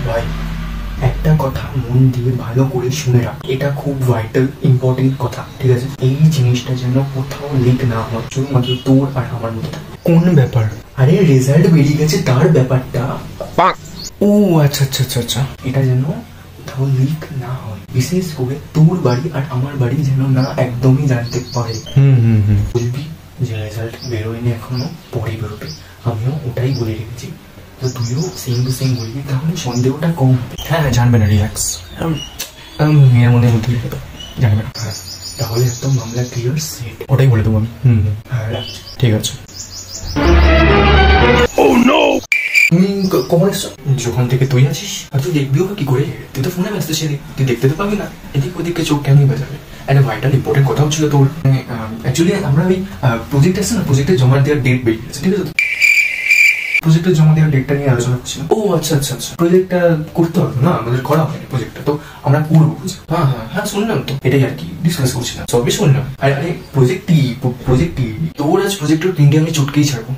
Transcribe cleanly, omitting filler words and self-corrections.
ভাই একটা কথা মন দিয়ে ভালো করে শুনে রাখ, এটা খুব ভাইটাল ইম্পর্টেন্ট কথা, ঠিক আছে? এই জিনিসটা যেন কোথাও লিক না হয়, শুধুমাত্র তোর আর আমার মধ্যে। কোন ব্যাপার? আরে রেজাল্ট বেরিয়ে গেছে তার ব্যাপারটা। ও আচ্ছা আচ্ছা আচ্ছা আচ্ছা, এটা যেন কোথাও লিক না হয়, বিশেষ করে তোর বাড়ি আর আমার বাড়ি যেন না একদমই জানতে পারে। বলবি যে রেজাল্ট বেরোয়নি এখনো, পরে বেরোবে, আমিও ওটাই বলে রেখেছি, তো তুইও সেম টু সেম বলবি, তাহলে সন্দেহটা কম। হ্যাঁ হ্যাঁ, জানবে না, রিল্যাক্স, মেয়ের মধ্যে মধ্যে লিখে দেবো, জানবে না। হ্যাঁ, তাহলে একদম মামলা ক্লিয়ার, সেট, ওটাই বলে দেবো আমি। হ্যাঁ রাখছি, ঠিক আছে। কখন এসছো? যখন থেকে তুই আছিস। আর তুই দেখবিও কি করে? তুই তো ফোনে ব্যস্ত ছিলি, তুই দেখতে তো পাবি না, এদিক ওদিকে চোখ কেমনি বাজাবে। একটা ভাইটাল ইম্পর্টেন্ট কথা হচ্ছিল তোর। অ্যাকচুয়ালি আমরা ওই প্রজেক্ট আছে না, প্রজেক্টে জমা দেওয়ার ডেট বেরিয়ে গেছে, ঠিক আছে? প্রজেক্টে জমা দেওয়ার ডেটটা নিয়ে আলোচনা করছিলাম। ও আচ্ছা আচ্ছা আচ্ছা, প্রজেক্টটা করতে হবে না, আমাদের করা হয়নি প্রজেক্টটা, তো আমরা করবো। হ্যাঁ হ্যাঁ হ্যাঁ, শুনলাম তো, এটাই আর কি ডিসকাস করছিলাম, সবই শুনলাম। আরে আরে প্রজেক্টই তোর আজ প্রজেক্টের প্রিন্টে আমি চটকেই ছাড়বো।